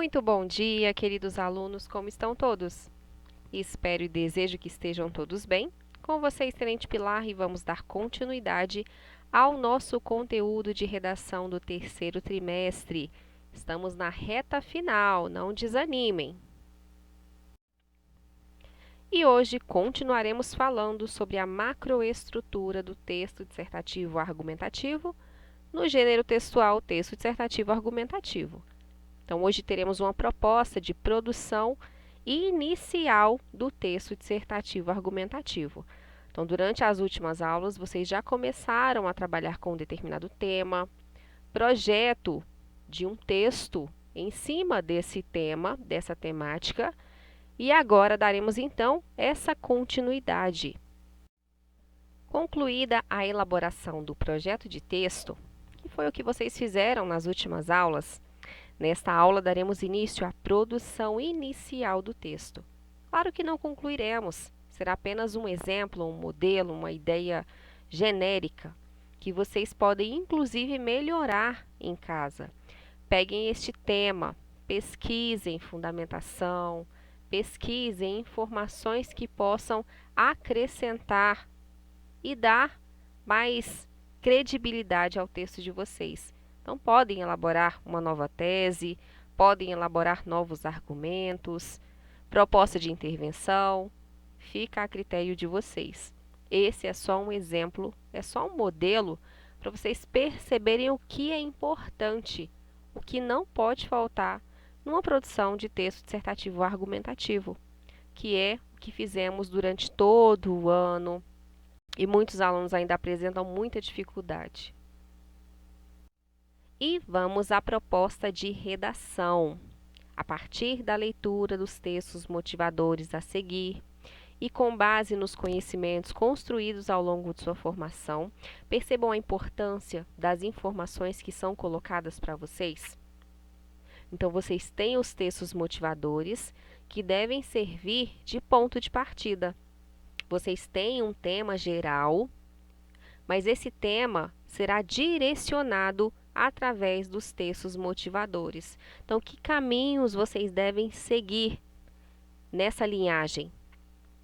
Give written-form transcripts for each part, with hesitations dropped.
Muito bom dia, queridos alunos, como estão todos? Espero e desejo que estejam todos bem. Com você, Excelente Pilar, e vamos dar continuidade ao nosso conteúdo de redação do terceiro trimestre. Estamos na reta final, não desanimem. E hoje continuaremos falando sobre a macroestrutura do texto dissertativo argumentativo no gênero textual texto dissertativo argumentativo. Então, hoje teremos uma proposta de produção inicial do texto dissertativo argumentativo. Então, durante as últimas aulas, vocês já começaram a trabalhar com um determinado tema, projeto de um texto em cima desse tema, dessa temática, e agora daremos, então, essa continuidade. Concluída a elaboração do projeto de texto, que foi o que vocês fizeram nas últimas aulas, nesta aula, daremos início à produção inicial do texto. Claro que não concluiremos, será apenas um exemplo, um modelo, uma ideia genérica, que vocês podem, inclusive, melhorar em casa. Peguem este tema, pesquisem fundamentação, pesquisem informações que possam acrescentar e dar mais credibilidade ao texto de vocês. Então, podem elaborar uma nova tese, podem elaborar novos argumentos, proposta de intervenção, fica a critério de vocês. Esse é só um exemplo, é só um modelo para vocês perceberem o que é importante, o que não pode faltar numa produção de texto dissertativo argumentativo, que é o que fizemos durante todo o ano e muitos alunos ainda apresentam muita dificuldade. E vamos à proposta de redação. A partir da leitura dos textos motivadores a seguir e com base nos conhecimentos construídos ao longo de sua formação, percebam a importância das informações que são colocadas para vocês. Então, vocês têm os textos motivadores que devem servir de ponto de partida. Vocês têm um tema geral, mas esse tema será direcionado através dos textos motivadores. Então, que caminhos vocês devem seguir nessa linhagem?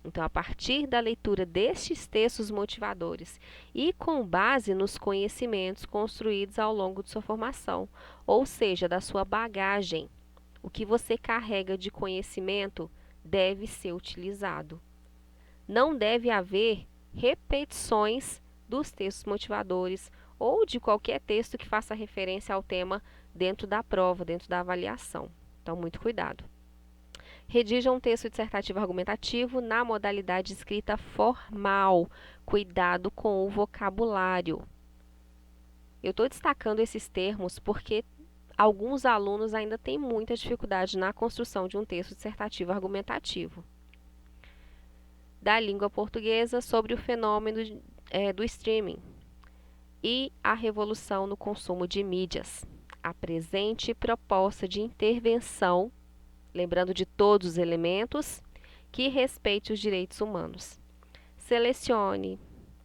Então, a partir da leitura destes textos motivadores e com base nos conhecimentos construídos ao longo de sua formação, ou seja, da sua bagagem, o que você carrega de conhecimento deve ser utilizado. Não deve haver repetições dos textos motivadores ou de qualquer texto que faça referência ao tema dentro da prova, dentro da avaliação. Então, muito cuidado. Redija um texto dissertativo argumentativo na modalidade escrita formal. Cuidado com o vocabulário. Eu estou destacando esses termos porque alguns alunos ainda têm muita dificuldade na construção de um texto dissertativo argumentativo. Da língua portuguesa sobre o fenômeno do streaming e a revolução no consumo de mídias. Apresente proposta de intervenção, lembrando de todos os elementos, que respeite os direitos humanos. Selecione,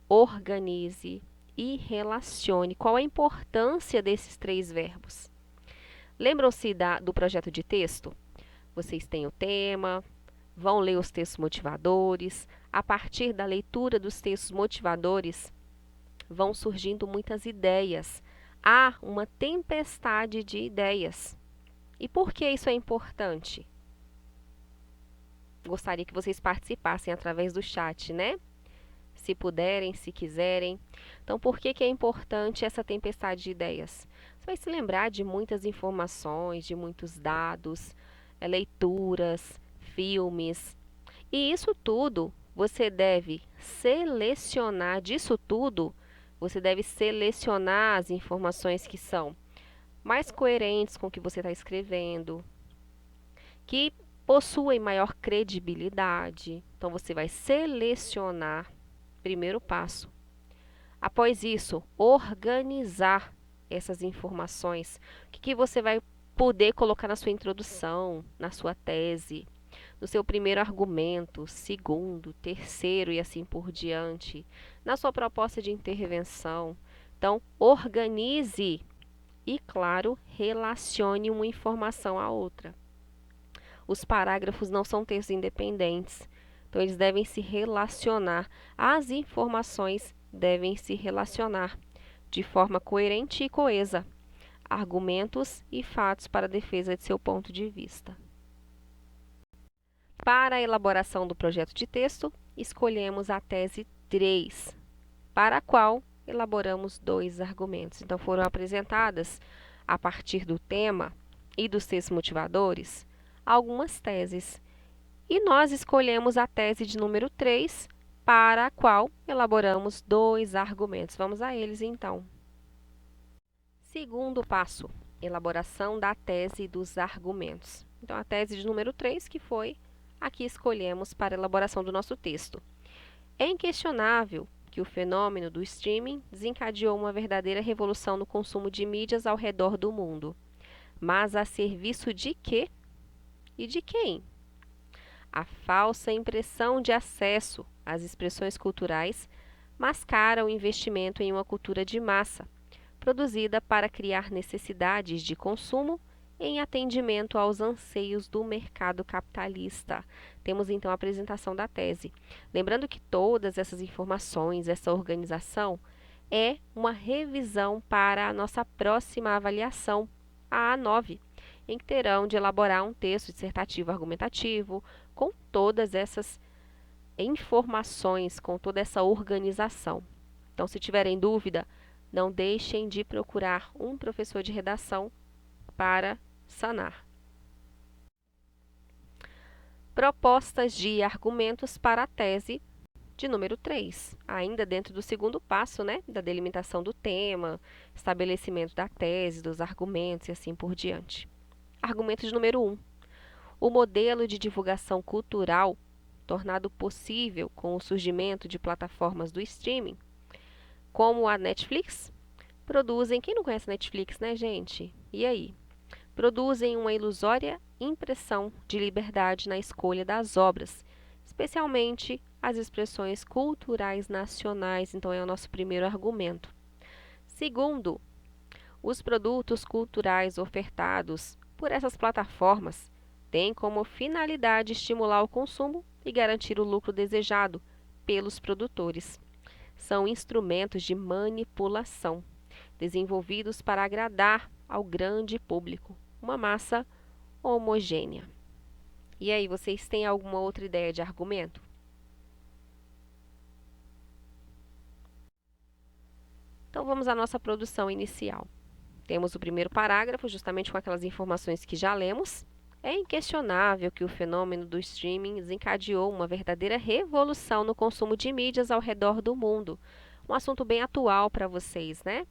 organize e relacione. Qual a importância desses 3 verbos? Lembram-se do projeto de texto? Vocês têm o tema, vão ler os textos motivadores. A partir da leitura dos textos motivadores, vão surgindo muitas ideias. Há uma tempestade de ideias. E por que isso é importante? Gostaria que vocês participassem através do chat, né? Se puderem, se quiserem. Então, por que é importante essa tempestade de ideias? Você vai se lembrar de muitas informações, de muitos dados, leituras, filmes. E isso tudo você deve selecionar, disso tudo, você deve selecionar as informações que são mais coerentes com o que você está escrevendo, que possuem maior credibilidade. Então, você vai selecionar, primeiro passo. Após isso, organizar essas informações. O que você vai poder colocar na sua introdução, na sua tese, no seu primeiro argumento, segundo, terceiro e assim por diante, na sua proposta de intervenção. Então, organize e, claro, relacione uma informação à outra. Os parágrafos não são textos independentes, então eles devem se relacionar. As informações devem se relacionar de forma coerente e coesa, argumentos e fatos para a defesa de seu ponto de vista. Para a elaboração do projeto de texto, escolhemos a tese 3, para a qual elaboramos 2 argumentos. Então, foram apresentadas, a partir do tema e dos textos motivadores, algumas teses. E nós escolhemos a tese de número 3, para a qual elaboramos 2 argumentos. Vamos a eles, então. Segundo passo, elaboração da tese e dos argumentos. Então, a tese de número 3, que foi a que escolhemos para a elaboração do nosso texto. É inquestionável que o fenômeno do streaming desencadeou uma verdadeira revolução no consumo de mídias ao redor do mundo. Mas a serviço de quê e de quem? A falsa impressão de acesso às expressões culturais mascara o investimento em uma cultura de massa, produzida para criar necessidades de consumo em atendimento aos anseios do mercado capitalista. Temos então a apresentação da tese. Lembrando que todas essas informações, essa organização, é uma revisão para a nossa próxima avaliação, a A9, em que terão de elaborar um texto dissertativo argumentativo com todas essas informações, com toda essa organização. Então, se tiverem dúvida, não deixem de procurar um professor de redação para sanar. Propostas de argumentos para a tese de número 3, ainda dentro do segundo passo, da delimitação do tema, estabelecimento da tese, dos argumentos e assim por diante. Argumento de número 1. O modelo de divulgação cultural, tornado possível com o surgimento de plataformas do streaming, como a Netflix, produzem... Quem não conhece a Netflix, né, gente? E aí? Produzem uma ilusória impressão de liberdade na escolha das obras, especialmente as expressões culturais nacionais. Então, é o nosso primeiro argumento. Segundo, os produtos culturais ofertados por essas plataformas têm como finalidade estimular o consumo e garantir o lucro desejado pelos produtores. São instrumentos de manipulação, desenvolvidos para agradar ao grande público, uma massa homogênea. E aí, vocês têm alguma outra ideia de argumento? Então, vamos à nossa produção inicial. Temos o primeiro parágrafo, justamente com aquelas informações que já lemos. É inquestionável que o fenômeno do streaming desencadeou uma verdadeira revolução no consumo de mídias ao redor do mundo. Um assunto bem atual para vocês, né?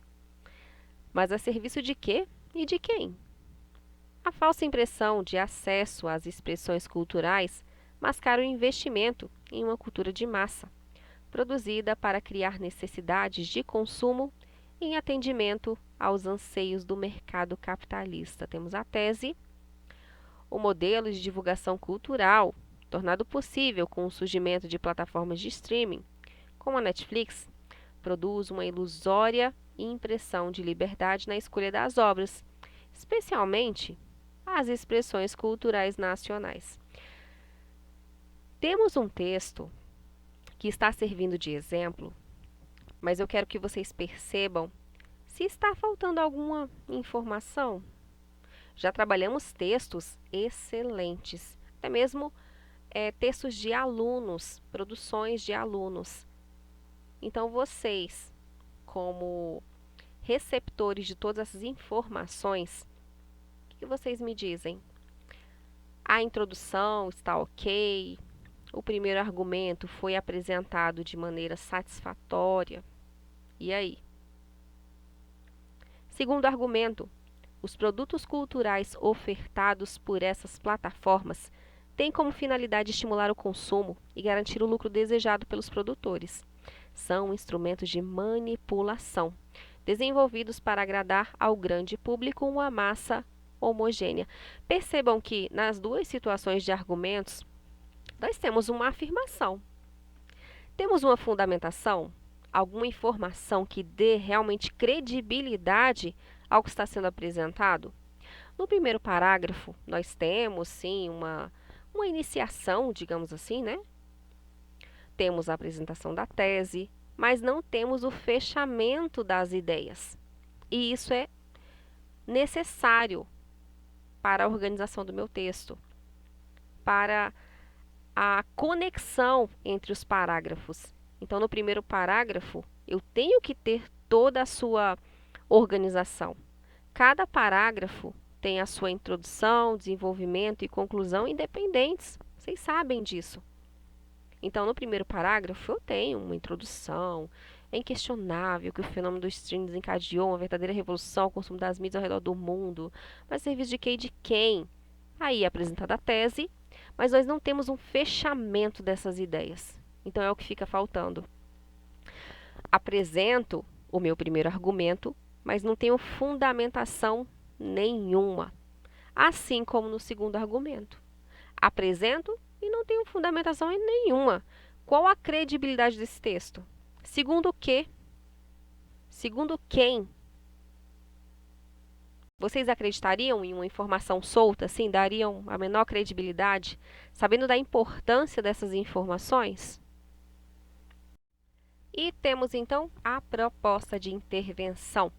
Mas a serviço de quê e de quem? A falsa impressão de acesso às expressões culturais mascara o investimento em uma cultura de massa, produzida para criar necessidades de consumo em atendimento aos anseios do mercado capitalista. Temos a tese. O modelo de divulgação cultural, tornado possível com o surgimento de plataformas de streaming, como a Netflix, produz uma ilusória impressão de liberdade na escolha das obras, especialmente as expressões culturais nacionais. Temos um texto que está servindo de exemplo, mas eu quero que vocês percebam se está faltando alguma informação. Já trabalhamos textos excelentes, até mesmo textos de alunos, produções de alunos. Então, vocês, como receptores de todas essas informações, o que vocês me dizem? A introdução está ok? O primeiro argumento foi apresentado de maneira satisfatória? E aí? Segundo argumento, os produtos culturais ofertados por essas plataformas têm como finalidade estimular o consumo e garantir o lucro desejado pelos produtores. São instrumentos de manipulação, desenvolvidos para agradar ao grande público uma massa homogênea. Percebam que nas duas situações de argumentos, nós temos uma afirmação. Temos uma fundamentação, alguma informação que dê realmente credibilidade ao que está sendo apresentado? No primeiro parágrafo, nós temos, sim, uma iniciação, digamos assim, né? Temos a apresentação da tese, mas não temos o fechamento das ideias. E isso é necessário para a organização do meu texto, para a conexão entre os parágrafos. Então, no primeiro parágrafo, eu tenho que ter toda a sua organização. Cada parágrafo tem a sua introdução, desenvolvimento e conclusão independentes. Vocês sabem disso. Então, no primeiro parágrafo, eu tenho uma introdução. É inquestionável que o fenômeno do streaming desencadeou uma verdadeira revolução no consumo das mídias ao redor do mundo. Mas serviço de quê e de quem? Aí é apresentada a tese, mas nós não temos um fechamento dessas ideias. Então, é o que fica faltando. Apresento o meu primeiro argumento, mas não tenho fundamentação nenhuma. Assim como no segundo argumento. Apresento e não tenho fundamentação nenhuma. Qual a credibilidade desse texto? Segundo o quê? Segundo quem? Vocês acreditariam em uma informação solta, assim, dariam a menor credibilidade, sabendo da importância dessas informações? E temos, então, a proposta de intervenção,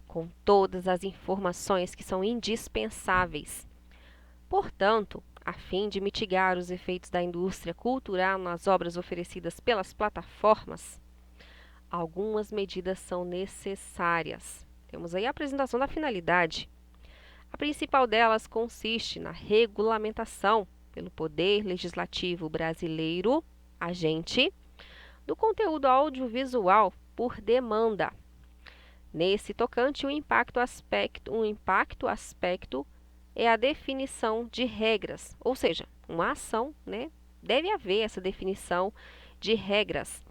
com todas as informações que são indispensáveis. Portanto, a fim de mitigar os efeitos da indústria cultural nas obras oferecidas pelas plataformas, algumas medidas são necessárias. Temos aí a apresentação da finalidade. A principal delas consiste na regulamentação pelo Poder Legislativo brasileiro, agente, do conteúdo audiovisual por demanda. Nesse tocante, um impacto aspecto é a definição de regras, ou seja, uma ação, né? Deve haver essa definição de regras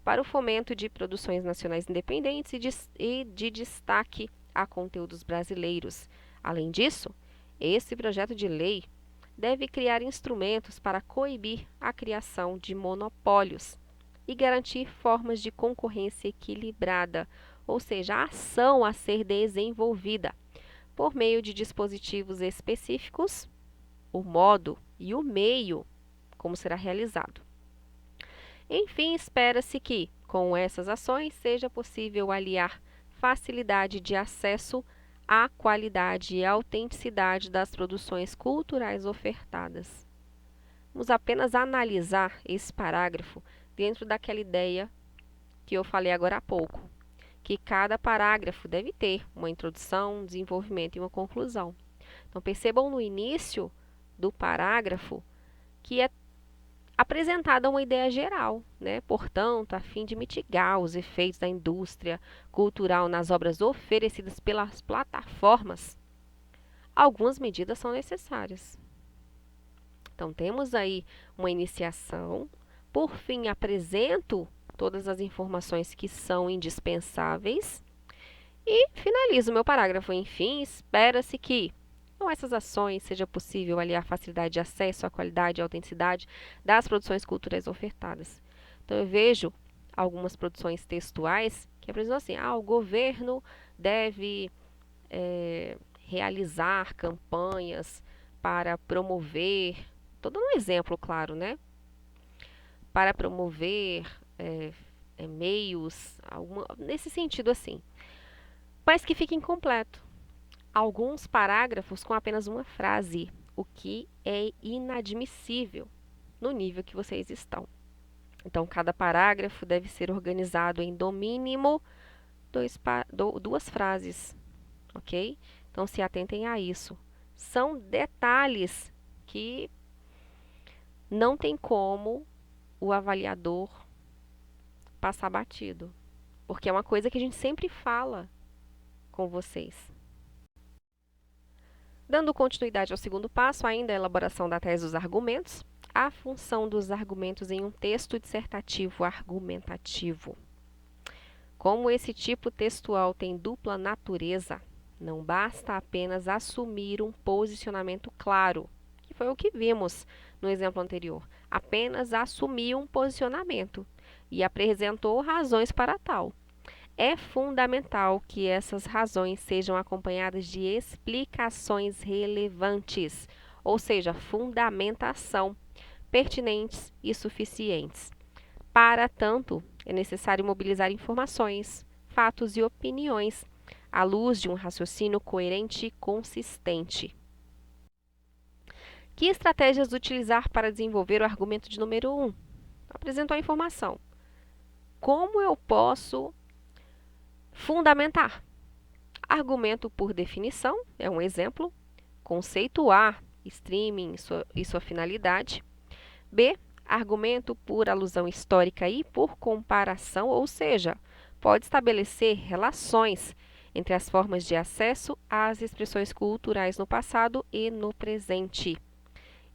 para o fomento de produções nacionais independentes e de destaque a conteúdos brasileiros. Além disso, esse projeto de lei deve criar instrumentos para coibir a criação de monopólios e garantir formas de concorrência equilibrada, ou seja, a ação a ser desenvolvida por meio de dispositivos específicos, o modo e o meio como será realizado. Enfim, espera-se que, com essas ações, seja possível aliar facilidade de acesso à qualidade e autenticidade das produções culturais ofertadas. Vamos apenas analisar esse parágrafo dentro daquela ideia que eu falei agora há pouco, que cada parágrafo deve ter uma introdução, um desenvolvimento e uma conclusão. Então, percebam no início do parágrafo que é apresentada uma ideia geral, né? Portanto, a fim de mitigar os efeitos da indústria cultural nas obras oferecidas pelas plataformas, algumas medidas são necessárias. Então, temos aí uma iniciação. Por fim, apresento todas as informações que são indispensáveis e finalizo o meu parágrafo. Enfim, espera-se que, com essas ações, seja possível aliar facilidade de acesso à qualidade e autenticidade das produções culturais ofertadas. Então, eu vejo algumas produções textuais que apresentam assim, o governo deve realizar campanhas para promover, estou dando um exemplo, claro, né? Para promover meios, nesse sentido assim, mas que fica incompleto. Alguns parágrafos com apenas uma frase, o que é inadmissível no nível que vocês estão. Então, cada parágrafo deve ser organizado em, no mínimo, duas frases, ok? Então, se atentem a isso. São detalhes que não tem como o avaliador passar batido, porque é uma coisa que a gente sempre fala com vocês. Dando continuidade ao segundo passo, ainda a elaboração da tese dos argumentos, a função dos argumentos em um texto dissertativo argumentativo. Como esse tipo textual tem dupla natureza, não basta apenas assumir um posicionamento claro, que foi o que vimos no exemplo anterior. Apenas assumiu um posicionamento e apresentou razões para tal. É fundamental que essas razões sejam acompanhadas de explicações relevantes, ou seja, fundamentação, pertinentes e suficientes. Para tanto, é necessário mobilizar informações, fatos e opiniões à luz de um raciocínio coerente e consistente. Que estratégias utilizar para desenvolver o argumento de número 1? Apresentou a informação. Como eu posso fundamentar? Argumento por definição, é um exemplo. Conceituar streaming e sua finalidade. B. Argumento por alusão histórica e por comparação, ou seja, pode estabelecer relações entre as formas de acesso às expressões culturais no passado e no presente.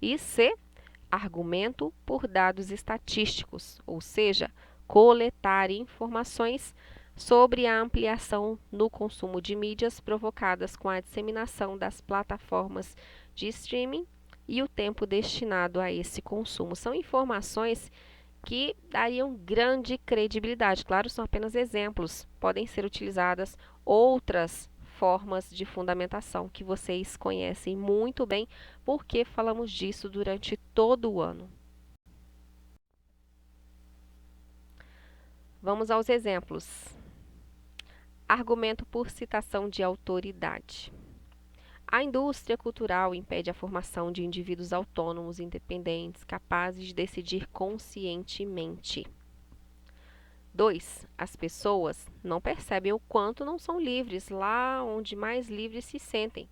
E C. Argumento por dados estatísticos, ou seja, coletar informações sobre a ampliação no consumo de mídias provocadas com a disseminação das plataformas de streaming e o tempo destinado a esse consumo. São informações que dariam grande credibilidade. Claro, são apenas exemplos. Podem ser utilizadas outras formas de fundamentação que vocês conhecem muito bem, porque falamos disso durante todo o ano. Vamos aos exemplos. Argumento por citação de autoridade. A indústria cultural impede a formação de indivíduos autônomos, independentes, capazes de decidir conscientemente. 2. As pessoas não percebem o quanto não são livres lá onde mais livres se sentem,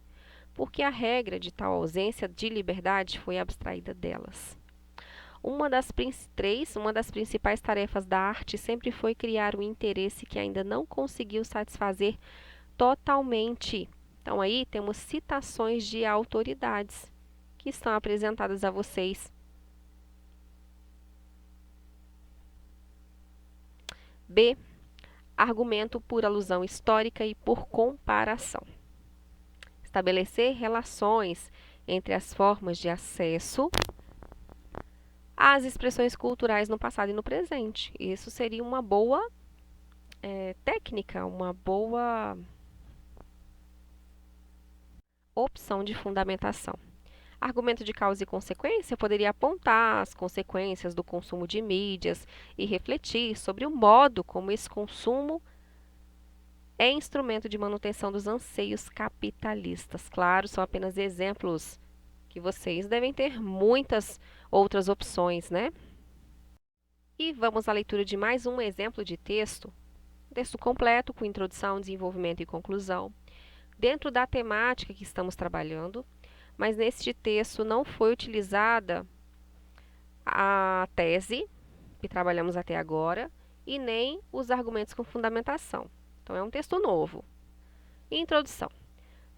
porque a regra de tal ausência de liberdade foi abstraída delas. Uma das principais tarefas da arte sempre foi criar um interesse que ainda não conseguiu satisfazer totalmente. Então, aí temos citações de autoridades que estão apresentadas a vocês. B. Argumento por alusão histórica e por comparação. Estabelecer relações entre as formas de acesso às expressões culturais no passado e no presente. Isso seria uma boa técnica, uma boa opção de fundamentação. Argumento de causa e consequência poderia apontar as consequências do consumo de mídias e refletir sobre o modo como esse consumo é instrumento de manutenção dos anseios capitalistas. Claro, são apenas exemplos que vocês devem ter muitas outras opções, né? E vamos à leitura de mais um exemplo de texto. Texto completo, com introdução, desenvolvimento e conclusão. Dentro da temática que estamos trabalhando, mas neste texto não foi utilizada a tese que trabalhamos até agora e nem os argumentos com fundamentação. Então, é um texto novo. Introdução.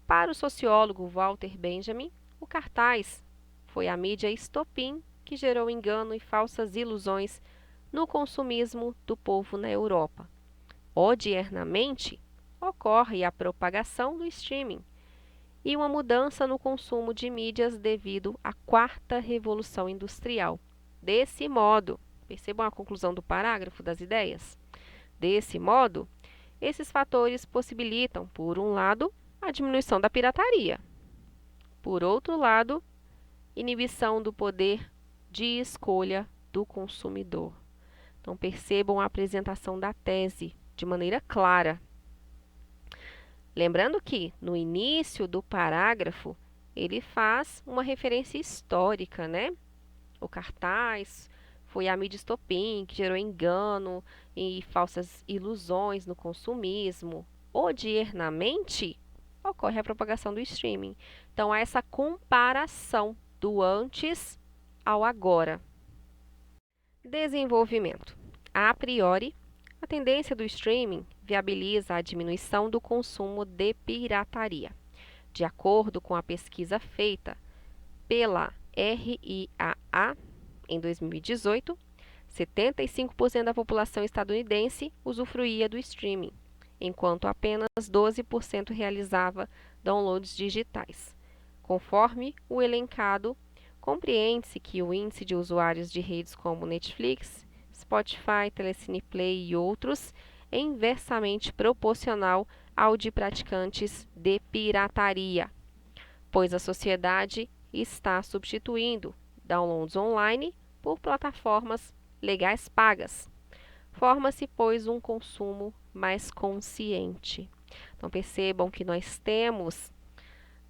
Para o sociólogo Walter Benjamin, o cartaz foi a mídia estopim que gerou engano e falsas ilusões no consumismo do povo na Europa. Odiernamente, ocorre a propagação do streaming e uma mudança no consumo de mídias devido à quarta revolução industrial. Desse modo, percebam a conclusão do parágrafo das ideias? Desse modo, esses fatores possibilitam, por um lado, a diminuição da pirataria. Por outro lado, inibição do poder de escolha do consumidor. Então, percebam a apresentação da tese de maneira clara. Lembrando que, no início do parágrafo, ele faz uma referência histórica, né? O cartaz foi a mídia estopim que gerou engano e falsas ilusões no consumismo. Odiernamente, ocorre a propagação do streaming. Então, há essa comparação do antes ao agora. Desenvolvimento. A priori, a tendência do streaming viabiliza a diminuição do consumo de pirataria. De acordo com a pesquisa feita pela RIAA em 2018, 75% da população estadunidense usufruía do streaming, enquanto apenas 12% realizava downloads digitais. Conforme o elencado, compreende-se que o índice de usuários de redes como Netflix, Spotify, Telecine Play e outros é inversamente proporcional ao de praticantes de pirataria, pois a sociedade está substituindo downloads online por plataformas legais pagas. Forma-se, pois, um consumo mais consciente. Então, percebam que nós temos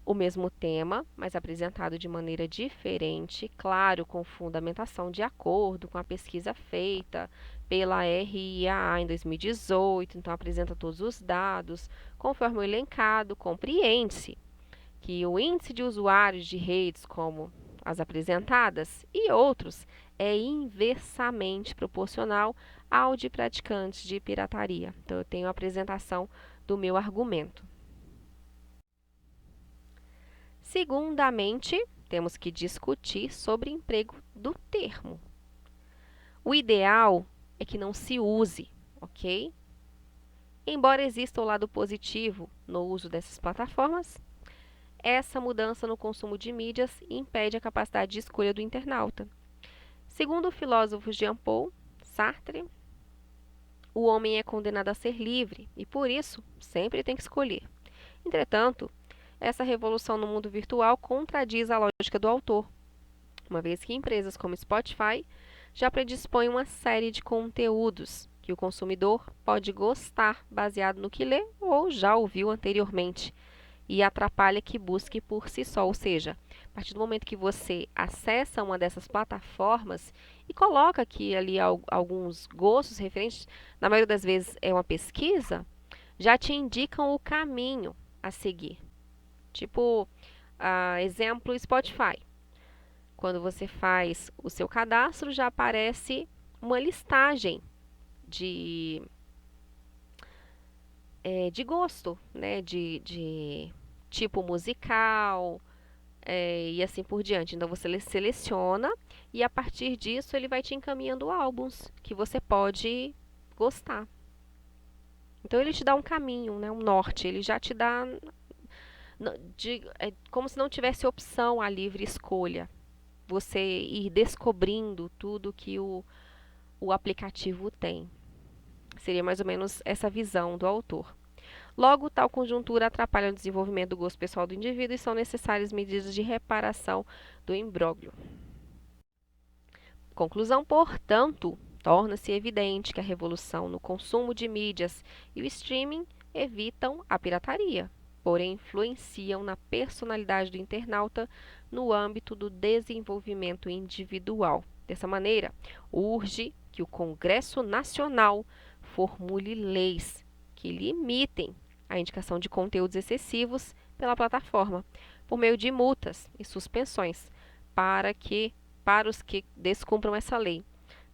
o mesmo tema, mas apresentado de maneira diferente, claro, com fundamentação de acordo com a pesquisa feita pela RIAA em 2018, então apresenta todos os dados, conforme o elencado, compreende-se que o índice de usuários de redes como as apresentadas e outros é inversamente proporcional ao de praticantes de pirataria. Então, eu tenho a apresentação do meu argumento. Segundamente, temos que discutir sobre emprego do termo. O ideal é que não se use, ok? Embora exista o lado positivo no uso dessas plataformas, essa mudança no consumo de mídias impede a capacidade de escolha do internauta. Segundo o filósofo Jean-Paul Sartre, o homem é condenado a ser livre e, por isso, sempre tem que escolher. Entretanto, essa revolução no mundo virtual contradiz a lógica do autor, uma vez que empresas como Spotify já predispõem uma série de conteúdos que o consumidor pode gostar baseado no que lê ou já ouviu anteriormente, e atrapalha que busque por si só, ou seja, a partir do momento que você acessa uma dessas plataformas e coloca aqui ali alguns gostos referentes, na maioria das vezes é uma pesquisa, já te indicam o caminho a seguir. Tipo, exemplo Spotify. Quando você faz o seu cadastro, já aparece uma listagem de gosto, né? De tipo musical e assim por diante. Então, você seleciona e a partir disso ele vai te encaminhando álbuns que você pode gostar. Então, ele te dá um caminho, né? Um norte. Ele já te dá... como se não tivesse opção a livre escolha. Você ir descobrindo tudo que o aplicativo tem. Seria mais ou menos essa visão do autor. Logo, tal conjuntura atrapalha o desenvolvimento do gosto pessoal do indivíduo e são necessárias medidas de reparação do imbróglio. Conclusão, portanto, torna-se evidente que a revolução no consumo de mídias e o streaming evitam a pirataria, porém influenciam na personalidade do internauta no âmbito do desenvolvimento individual. Dessa maneira, urge que o Congresso Nacional formule leis que limitem a indicação de conteúdos excessivos pela plataforma, por meio de multas e suspensões, para os que descumpram essa lei,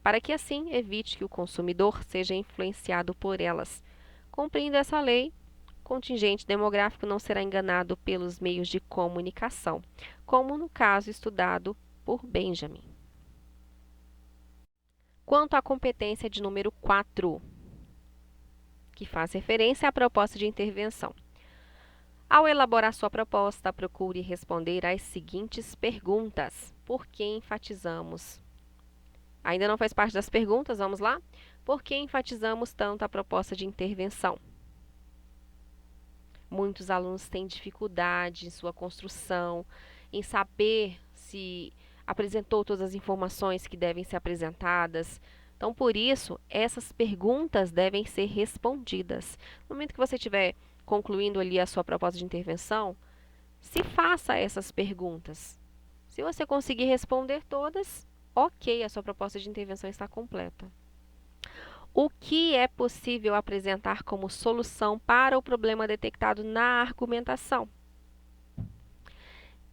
para que assim evite que o consumidor seja influenciado por elas. Cumprindo essa lei, o contingente demográfico não será enganado pelos meios de comunicação, como no caso estudado por Benjamin. Quanto à competência de número 4, que faz referência à proposta de intervenção. Ao elaborar sua proposta, procure responder às seguintes perguntas. Por que enfatizamos? Ainda não faz parte das perguntas, vamos lá? Por que enfatizamos tanto a proposta de intervenção? Muitos alunos têm dificuldade em sua construção, em saber se apresentou todas as informações que devem ser apresentadas. Então, por isso, essas perguntas devem ser respondidas. No momento que você estiver concluindo ali a sua proposta de intervenção, se faça essas perguntas. Se você conseguir responder todas, ok, a sua proposta de intervenção está completa. O que é possível apresentar como solução para o problema detectado na argumentação?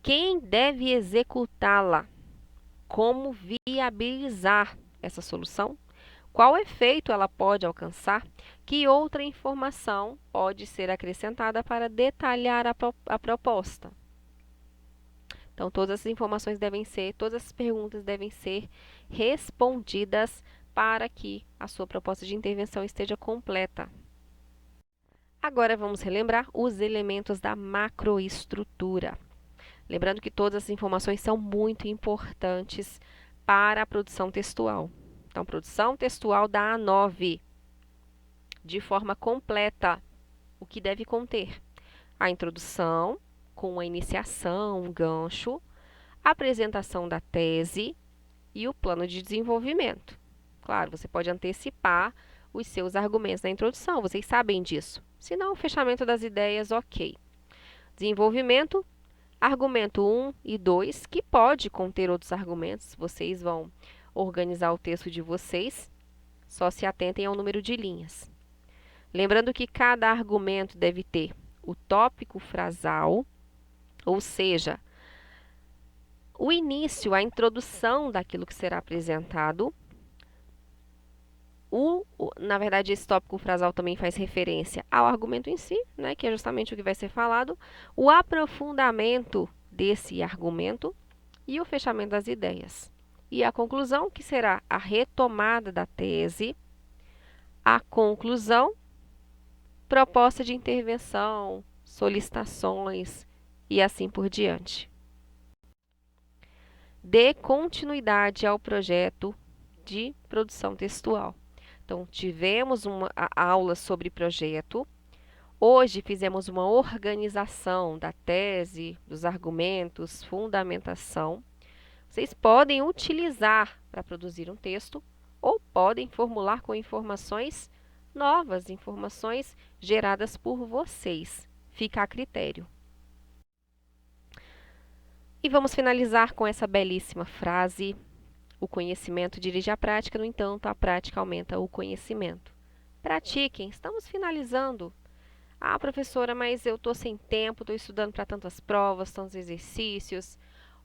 Quem deve executá-la? Como viabilizar essa solução? Qual efeito ela pode alcançar? Que outra informação pode ser acrescentada para detalhar a proposta? Então, todas as informações todas as perguntas devem ser respondidas para que a sua proposta de intervenção esteja completa. Agora, vamos relembrar os elementos da macroestrutura. Lembrando que todas as informações são muito importantes para a produção textual. Então, produção textual da A9. de forma completa o que deve conter a introdução, com a iniciação, um gancho, a apresentação da tese e o plano de desenvolvimento. Claro, você pode antecipar os seus argumentos na introdução, vocês sabem disso. Se não, o fechamento das ideias, ok. Desenvolvimento, argumento 1 e 2, que pode conter outros argumentos, vocês vão organizar o texto de vocês, só se atentem ao número de linhas. Lembrando que cada argumento deve ter o tópico frasal, ou seja, o início, a introdução daquilo que será apresentado. Na verdade, esse tópico frasal também faz referência ao argumento em si, né, que é justamente o que vai ser falado, o aprofundamento desse argumento e o fechamento das ideias. E a conclusão, que será a retomada da tese, a conclusão, proposta de intervenção, solicitações e assim por diante. Dê continuidade ao projeto de produção textual. Então, tivemos uma aula sobre projeto. Hoje fizemos uma organização da tese, dos argumentos, fundamentação. Vocês podem utilizar para produzir um texto ou podem formular com informações novas, informações geradas por vocês. Fica a critério. E vamos finalizar com essa belíssima frase: o conhecimento dirige a prática, no entanto, a prática aumenta o conhecimento. Pratiquem, estamos finalizando. Ah, professora, mas eu estou sem tempo, estou estudando para tantas provas, tantos exercícios.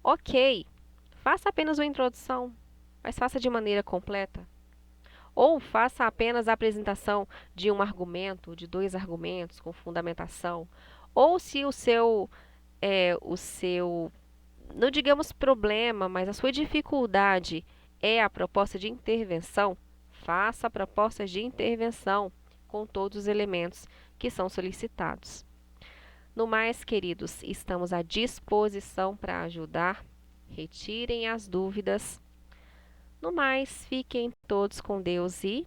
Ok, faça apenas uma introdução, mas faça de maneira completa. Ou faça apenas a apresentação de um argumento, de 2 argumentos com fundamentação. Ou se o seu não digamos problema, mas a sua dificuldade é a proposta de intervenção, faça a proposta de intervenção com todos os elementos que são solicitados. No mais, queridos, estamos à disposição para ajudar. Retirem as dúvidas. No mais, fiquem todos com Deus e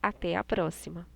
até a próxima.